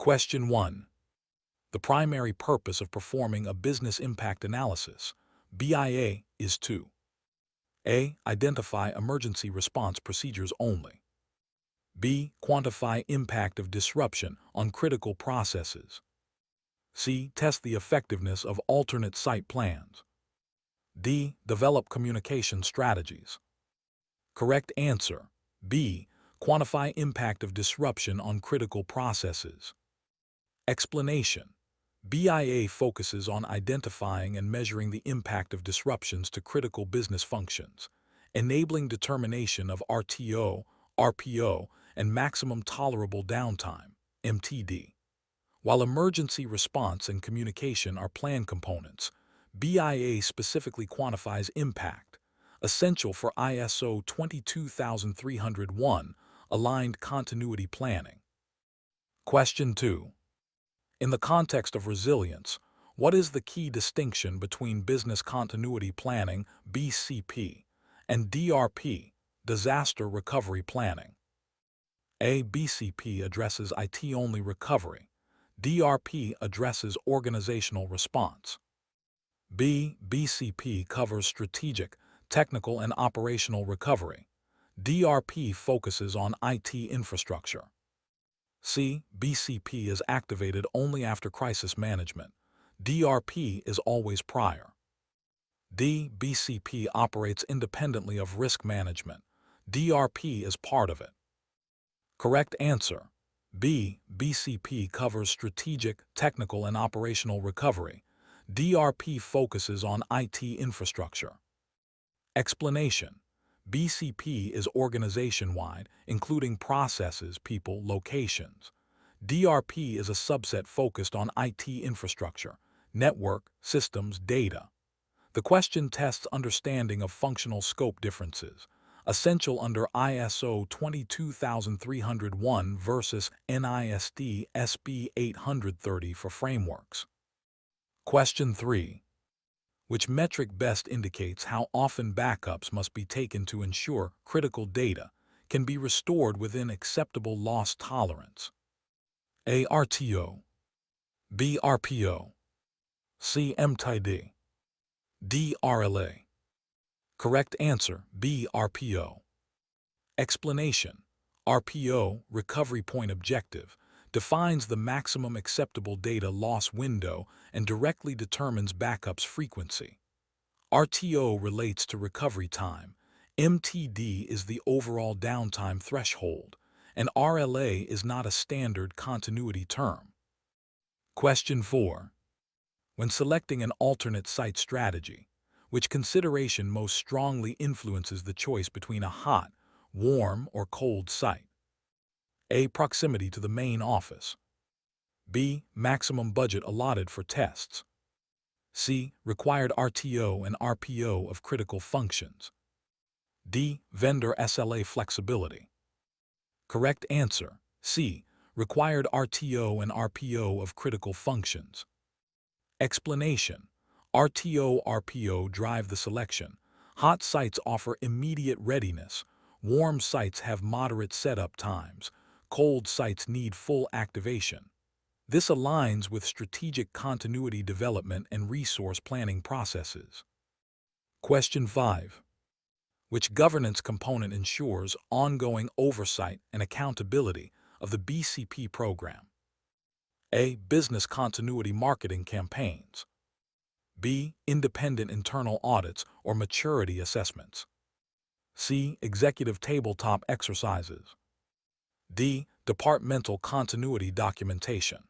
Question 1. The primary purpose of performing a business impact analysis, BIA, is to A. Identify emergency response procedures only. B. Quantify impact of disruption on critical processes. C. Test the effectiveness of alternate site plans. D. Develop communication strategies. Correct answer: B. Quantify impact of disruption on critical processes. Explanation: BIA focuses on identifying and measuring the impact of disruptions to critical business functions, enabling determination of RTO, RPO, and maximum tolerable downtime, MTD. While emergency response and communication are plan components, BIA specifically quantifies impact, essential for ISO 22301 aligned continuity planning. Question 2. In the context of resilience, what is the key distinction between business continuity planning, BCP, and DRP, disaster recovery planning? A. BCP addresses IT-only recovery. DRP addresses organizational response. B. BCP covers strategic, technical, and operational recovery. DRP focuses on IT infrastructure. C. BCP is activated only after crisis management. DRP is always prior. D. BCP operates independently of risk management. DRP is part of it. Correct answer: B. BCP covers strategic, technical, and operational recovery. DRP focuses on IT infrastructure. Explanation: BCP is organization-wide, including processes, people, locations. DRP is a subset focused on IT infrastructure, network, systems, data. The question tests understanding of functional scope differences, essential under ISO 22301 versus NIST SB 830 for frameworks. Question 3. Which metric best indicates how often backups must be taken to ensure critical data can be restored within acceptable loss tolerance? A. RTO. B. RPO. C. MTD. D. RLA. Correct answer: B. RPO. Explanation: RPO, Recovery Point Objective, defines the maximum acceptable data loss window and directly determines backups frequency. RTO relates to recovery time, MTD is the overall downtime threshold, and RLA is not a standard continuity term. Question 4. When selecting an alternate site strategy, which consideration most strongly influences the choice between a hot, warm, or cold site? A. Proximity to the main office. B. Maximum budget allotted for tests. C. Required RTO and RPO of critical functions. D. Vendor SLA flexibility. Correct answer: C. Required RTO and RPO of critical functions. Explanation: RTO/RPO drive the selection. Hot sites offer immediate readiness. Warm sites have moderate setup times. Cold sites need full activation. This aligns with strategic continuity development and resource planning processes. Question 5. Which governance component ensures ongoing oversight and accountability of the BCP program? A. Business continuity marketing campaigns. B. Independent internal audits or maturity assessments. C. Executive tabletop exercises. D. Departmental continuity documentation.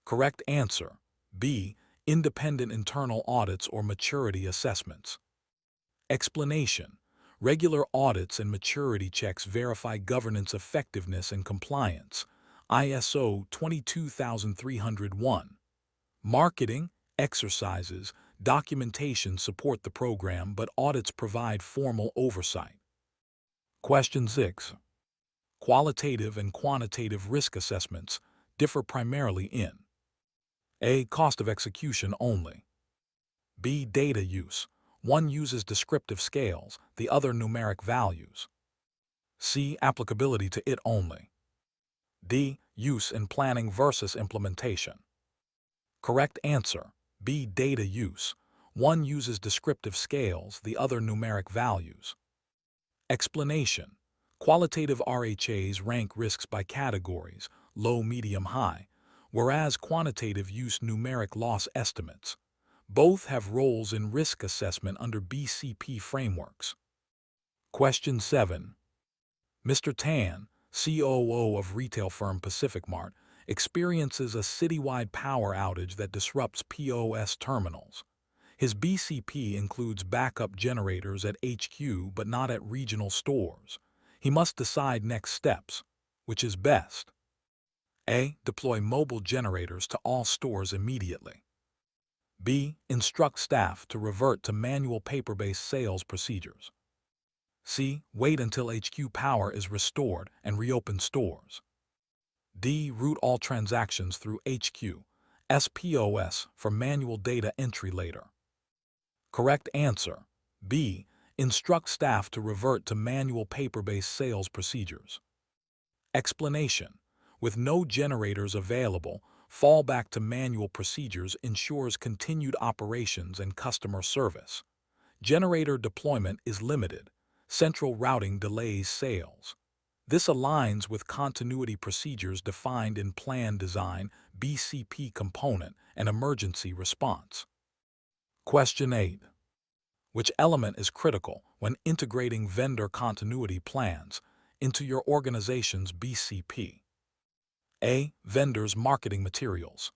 Correct answer: B. Independent internal audits or maturity assessments. Explanation: regular audits and maturity checks verify governance effectiveness and compliance. ISO 22301. Marketing, exercises, documentation support the program, but audits provide formal oversight. Question 6. Qualitative and quantitative risk assessments differ primarily in: A. Cost of execution only. B. Data use. One uses descriptive scales, the other numeric values. C. Applicability to it only. D. use and planning versus implementation. Correct answer, B. Data use. One uses descriptive scales, the other numeric values. Explanation. Qualitative RHAs rank risks by categories, low, medium, high, whereas quantitative use numeric loss estimates. Both have roles in risk assessment under BCP frameworks. Question 7. Mr. Tan, COO of retail firm Pacific Mart, experiences a citywide power outage that disrupts POS terminals. His BCP includes backup generators at HQ but not at regional stores. He must decide next steps. Which is best? A. Deploy mobile generators to all stores immediately. B. Instruct staff to revert to manual paper-based sales procedures. C. Wait until HQ power is restored and reopen stores. D. Route all transactions through HQ, SPOS for manual data entry later. Correct answer, B. Instruct staff to revert to manual paper-based sales procedures. Explanation. With no generators available, fallback to manual procedures ensures continued operations and customer service. Generator deployment is limited. Central routing delays sales. This aligns with continuity procedures defined in Plan Design, BCP component, and emergency response. Question 8. Which element is critical when integrating vendor continuity plans into your organization's BCP? A. Vendor's marketing materials.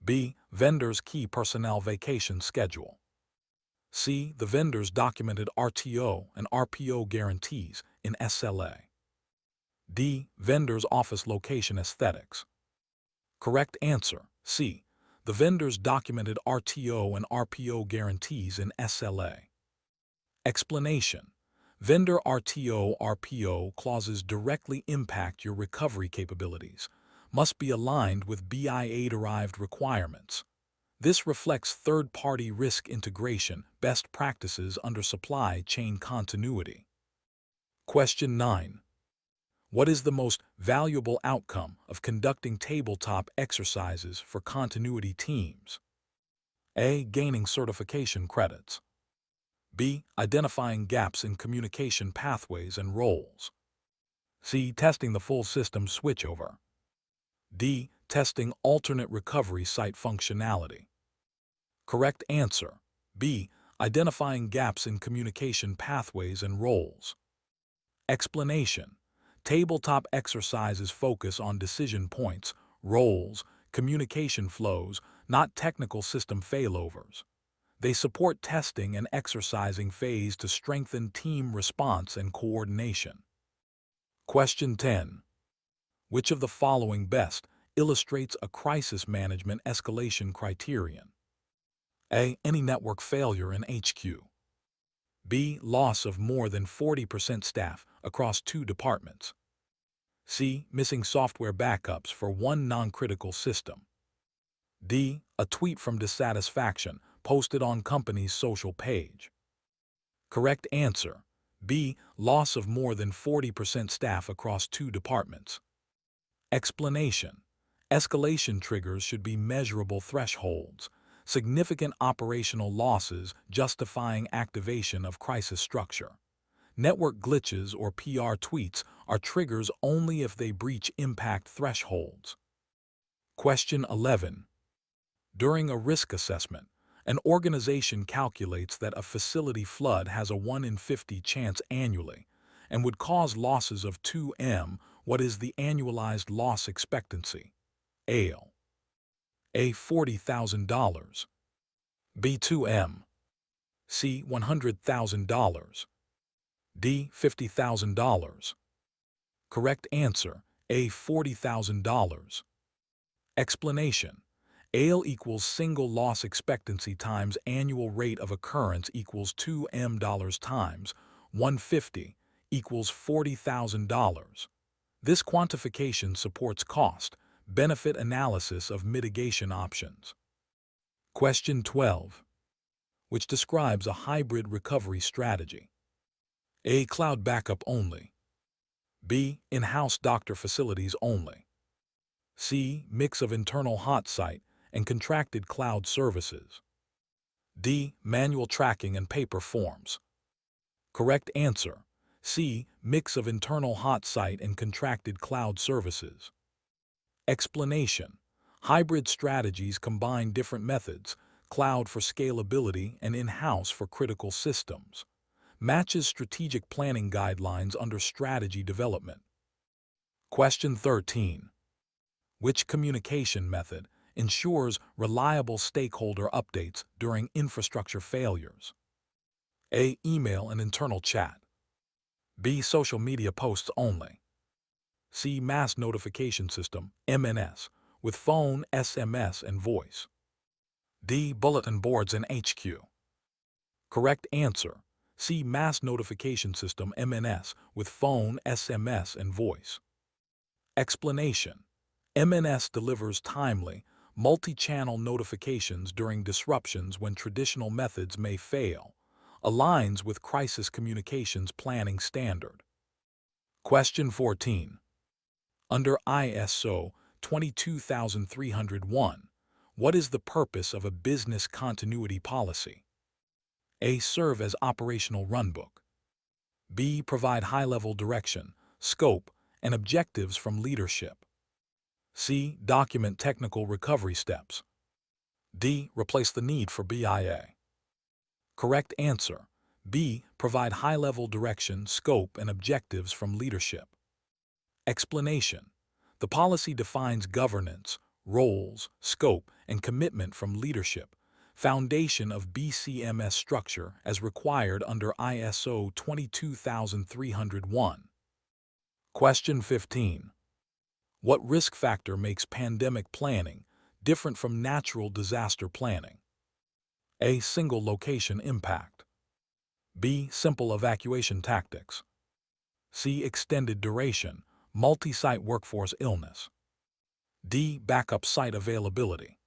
B. Vendor's key personnel vacation schedule. C. The vendor's documented RTO and RPO guarantees in SLA. D. Vendor's office location aesthetics. Correct answer, C. The vendor's documented RTO and RPO guarantees in SLA. Explanation. Vendor RTO/RPO clauses directly impact your recovery capabilities, must be aligned with BIA-derived requirements. This reflects third-party risk integration best practices under supply chain continuity. Question 9. What is the most valuable outcome of conducting tabletop exercises for continuity teams? A. Gaining certification credits. B. Identifying gaps in communication pathways and roles. C. Testing the full system switchover. D. Testing alternate recovery site functionality. Correct answer, B. Identifying gaps in communication pathways and roles. Explanation. Tabletop exercises focus on decision points, roles, communication flows, not technical system failovers. They support testing and exercising phase to strengthen team response and coordination. Question 10. Which of the following best illustrates a crisis management escalation criterion? A. Any network failure in HQ. B. Loss of more than 40% staff across 2 departments. C. Missing software backups for one non-critical system. D. A tweet from dissatisfaction posted on company's social page. Correct answer, B. Loss of more than 40% staff across 2 departments. Explanation. Escalation triggers should be measurable thresholds, significant operational losses justifying activation of crisis structure. Network glitches or PR tweets are triggers only if they breach impact thresholds. Question 11. During a risk assessment, an organization calculates that a facility flood has a 1 in 50 chance annually and would cause losses of 2M. What is the annualized loss expectancy? ALE. A. $40,000. B. 2M. C. $100,000. D. $50,000. Correct answer, A. $40,000. Explanation. ALE equals single loss expectancy times annual rate of occurrence equals 2M times 150 equals $40,000. This quantification supports cost-benefit analysis of mitigation options. Question 12. Which describes a hybrid recovery strategy? A. Cloud backup only. B. In-house doctor facilities only. C. Mix of internal hot site and contracted cloud services. D. Manual tracking and paper forms. Correct answer. C. Mix of internal hot site and contracted cloud services. Explanation. Hybrid strategies combine different methods, cloud for scalability and in-house for critical systems. Matches strategic planning guidelines under strategy development. Question 13. Which communication method ensures reliable stakeholder updates during infrastructure failures? A. Email and internal chat. B. Social media posts only. C. Mass notification system, MNS, with phone, SMS, and voice. D. Bulletin boards and HQ. Correct answer. C. Mass notification system, MNS, with phone, SMS, and voice. Explanation. MNS delivers timely, multi-channel notifications during disruptions when traditional methods may fail, aligns with crisis communications planning standard. Question 14. Under ISO 22301, what is the purpose of a business continuity policy? A. Serve as operational runbook. B. Provide high-level direction, scope, and objectives from leadership. C. Document technical recovery steps. D. Replace the need for BIA. Correct answer. B. Provide high-level direction, scope, and objectives from leadership. Explanation. The policy defines governance, roles, scope, and commitment from leadership, foundation of BCMS structure as required under ISO 22301. Question 15. What risk factor makes pandemic planning different from natural disaster planning? A. Single location impact. B. Simple evacuation tactics. C. Extended duration, multi-site workforce illness. D. Backup site availability.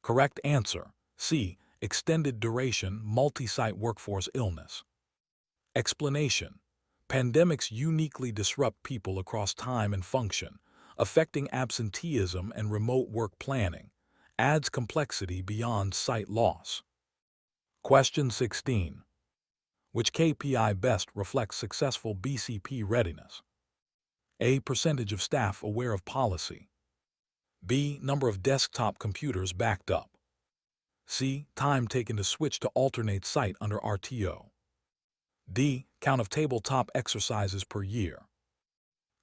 Correct answer. C. Extended duration, multi-site workforce illness. Explanation. Pandemics uniquely disrupt people across time and function, affecting absenteeism and remote work planning, adds complexity beyond site loss. Question 16. Which KPI best reflects successful BCP readiness? A. Percentage of staff aware of policy. B. Number of desktop computers backed up. C. Time taken to switch to alternate site under RTO. D. Count of tabletop exercises per year.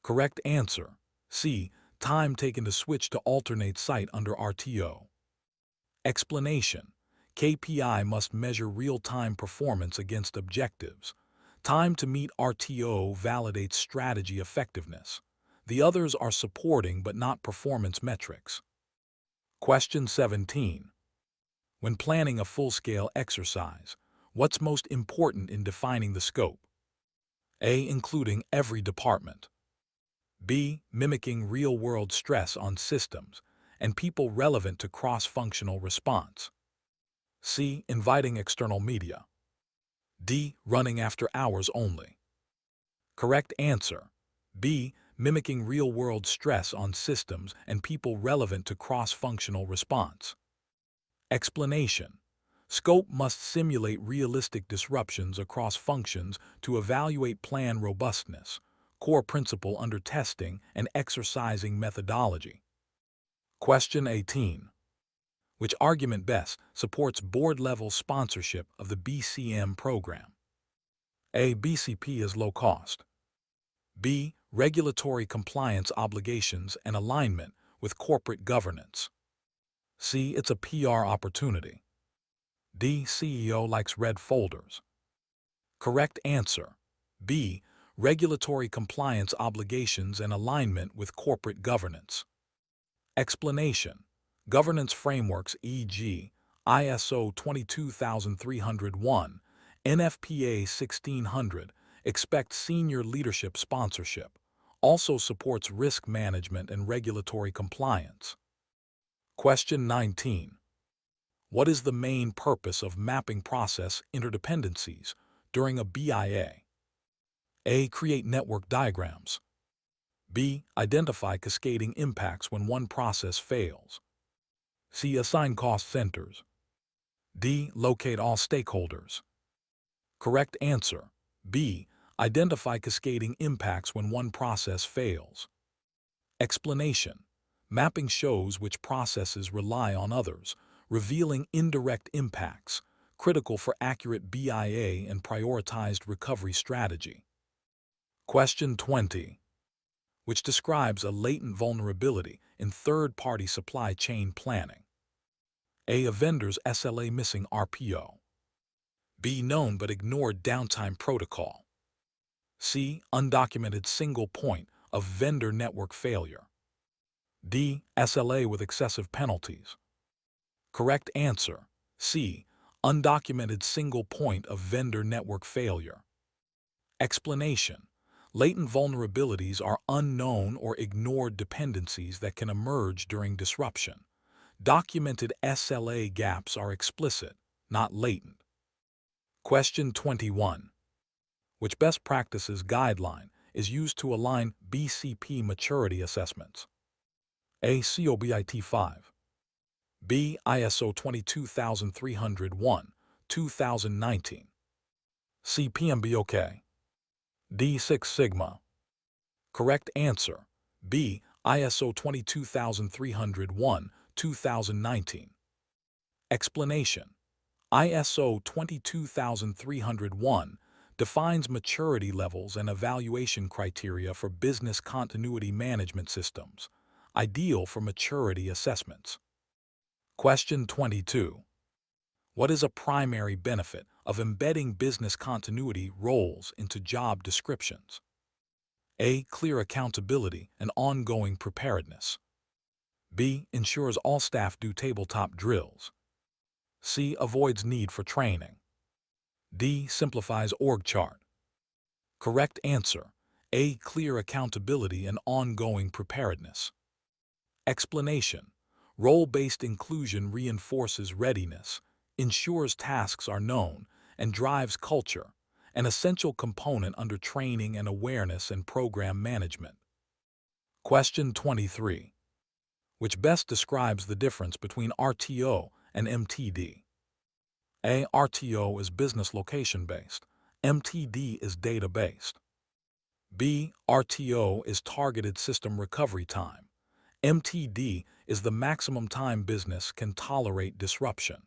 Correct answer. C. Time taken to switch to alternate site under RTO. Explanation. KPI must measure real-time performance against objectives. Time to meet RTO validates strategy effectiveness. The others are supporting but not performance metrics. Question 17. When planning a full-scale exercise, what's most important in defining the scope? A. Including every department. B. Mimicking real-world stress on systems and people relevant to cross-functional response. C. Inviting external media. D. Running after hours only. Correct answer. B. Mimicking real-world stress on systems and people relevant to cross-functional response. Explanation. Scope must simulate realistic disruptions across functions to evaluate plan robustness, core principle under testing and exercising methodology. Question 18. Which argument best supports board-level sponsorship of the BCM program? A. BCP is low cost. B. Regulatory compliance obligations and alignment with corporate governance. C. It's a PR opportunity. D. CEO likes red folders. Correct answer. B. Regulatory compliance obligations and alignment with corporate governance. Explanation. Governance frameworks e.g. ISO 22301, NFPA 1600 expect senior leadership sponsorship, also supports risk management and regulatory compliance. Question 19. What is the main purpose of mapping process interdependencies during a BIA? A. Create network diagrams. B. Identify cascading impacts when one process fails. C. Assign cost centers. D. Locate all stakeholders. Correct answer. B. Identify cascading impacts when one process fails. Explanation. Mapping shows which processes rely on others, revealing indirect impacts, critical for accurate BIA and prioritized recovery strategy. Question 20. Which describes a latent vulnerability in third-party supply chain planning. A. A vendor's SLA missing RPO. B. Known but ignored downtime protocol. C. Undocumented single point of vendor network failure. D. SLA with excessive penalties. Correct answer. C. Undocumented single point of vendor network failure. Explanation. Latent vulnerabilities are unknown or ignored dependencies that can emerge during disruption. Documented SLA gaps are explicit, not latent. Question 21. Which best practices guideline is used to align BCP maturity assessments? A. COBIT 5. B. ISO 22301, 2019. C. PMBOK. D. Six Sigma. Correct answer. B. ISO 22301, 2019. Explanation. ISO 22301 defines maturity levels and evaluation criteria for business continuity management systems, ideal for maturity assessments. Question 22. What is a primary benefit of embedding business continuity roles into job descriptions? A. Clear accountability and ongoing preparedness. B. Ensures all staff do tabletop drills. C. Avoids need for training. D. Simplifies org chart. Correct answer. A. Clear accountability and ongoing preparedness. Explanation. Role-based inclusion reinforces readiness, ensures tasks are known, and drives culture, an essential component under training and awareness and program management. Question 23. Which best describes the difference between RTO and MTD? A. RTO is business location-based. MTD is data-based. B. RTO is targeted system recovery time. MTD is the maximum time business can tolerate disruption.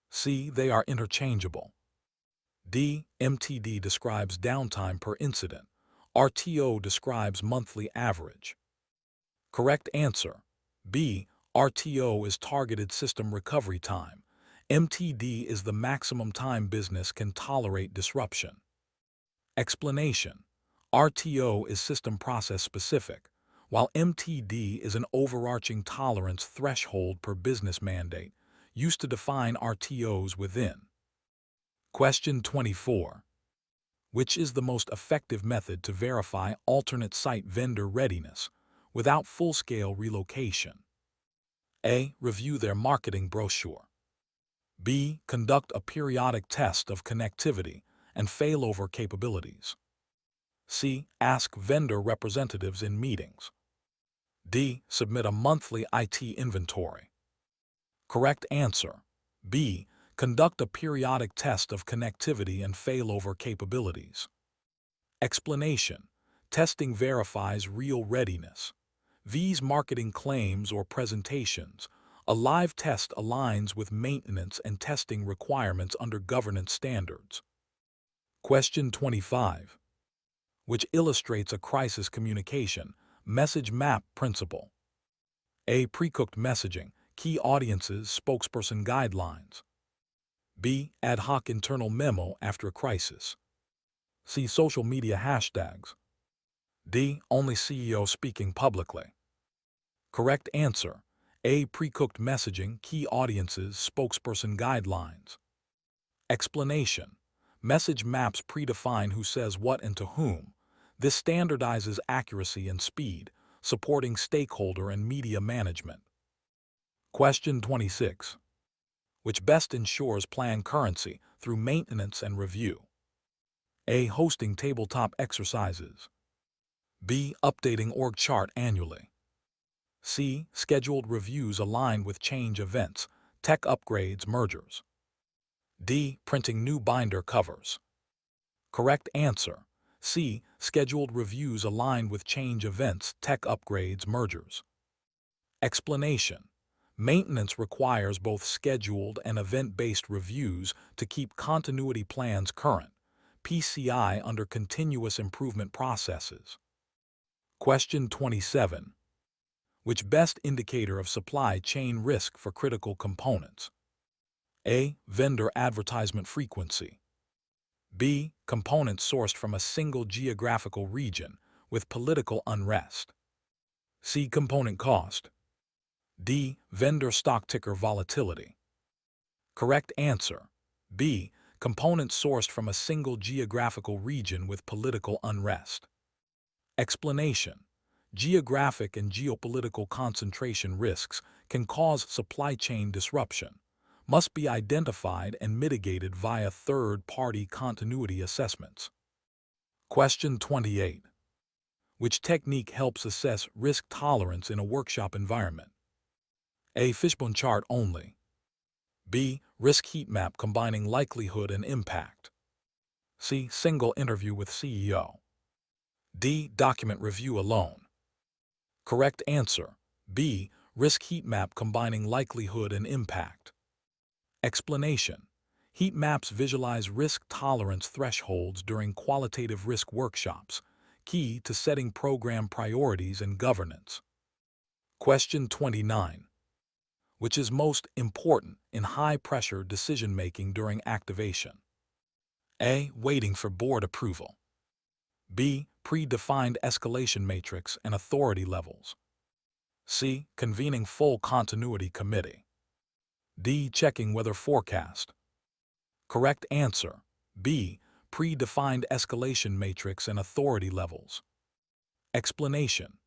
C. They are interchangeable. D. MTD describes downtime per incident. RTO describes monthly average. Correct answer. B. RTO is targeted system recovery time. MTD is the maximum time business can tolerate disruption. Explanation. RTO is system process specific, while MTD is an overarching tolerance threshold per business mandate, used to define RTOs within. Question 24. Which is the most effective method to verify alternate site vendor readiness without full-scale relocation? A. Review their marketing brochure. B. Conduct a periodic test of connectivity and failover capabilities. C. Ask vendor representatives in meetings. D. Submit a monthly IT inventory. Correct answer. B. Conduct a periodic test of connectivity and failover capabilities. Explanation. Testing verifies real readiness. V's marketing claims or presentations. A live test aligns with maintenance and testing requirements under governance standards. Question 25. Which illustrates a crisis communication message map principle? A. Pre-cooked messaging, key audiences, spokesperson guidelines. B. Ad hoc internal memo after a crisis. C. Social media hashtags. D. Only CEO speaking publicly. Correct answer. A. Pre-cooked messaging, key audiences, spokesperson guidelines. Explanation. Message maps predefine who says what and to whom. This standardizes accuracy and speed, supporting stakeholder and media management. Question 26. Which best ensures plan currency through maintenance and review? A. Hosting tabletop exercises. B. Updating org chart annually. C. Scheduled reviews aligned with change events, tech upgrades, mergers. D. Printing new binder covers. Correct answer. C. Scheduled reviews aligned with change events, tech upgrades, mergers. Explanation. Maintenance requires both scheduled and event-based reviews to keep continuity plans current, PCI under continuous improvement processes. Question 27. Which best indicator of supply chain risk for critical components? A. Vendor advertisement frequency. B. Components sourced from a single geographical region with political unrest. C. Component cost. D. Vendor stock ticker volatility. Correct answer. B. Components sourced from a single geographical region with political unrest. Explanation. Geographic and geopolitical concentration risks can cause supply chain disruption, must be identified and mitigated via third-party continuity assessments. Question 28. Which technique helps assess risk tolerance in a workshop environment? A. Fishbone chart only. B. Risk heat map combining likelihood and impact. C. Single interview with CEO. D. Document review alone. Correct answer. B. Risk heat map combining likelihood and impact. Explanation. Heat maps visualize risk tolerance thresholds during qualitative risk workshops, key to setting program priorities and governance. Question 29. Which is most important in high-pressure decision-making during activation? A. Waiting for board approval. B. Predefined escalation matrix and authority levels. C. Convening full continuity committee. D. Checking weather forecast. Correct answer. B. Predefined escalation matrix and authority levels. Explanation.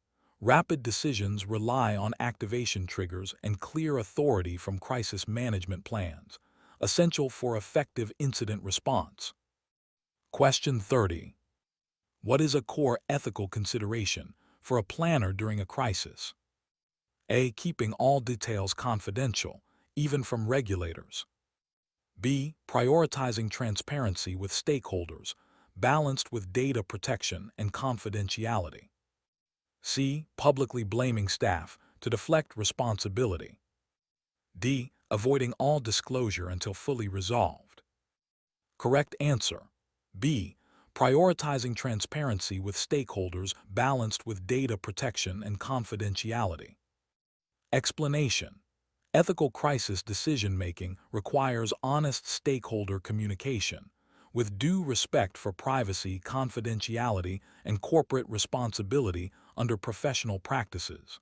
Rapid decisions rely on activation triggers and clear authority from crisis management plans, essential for effective incident response. Question 30. What is a core ethical consideration for a planner during a crisis? A. Keeping all details confidential, even from regulators. B. Prioritizing transparency with stakeholders, balanced with data protection and confidentiality. C. Publicly blaming staff to deflect responsibility. D. Avoiding all disclosure until fully resolved. Correct answer. B. Prioritizing transparency with stakeholders balanced with data protection and confidentiality. Explanation. Ethical crisis decision-making requires honest stakeholder communication, with due respect for privacy, confidentiality, and corporate responsibility under professional practices.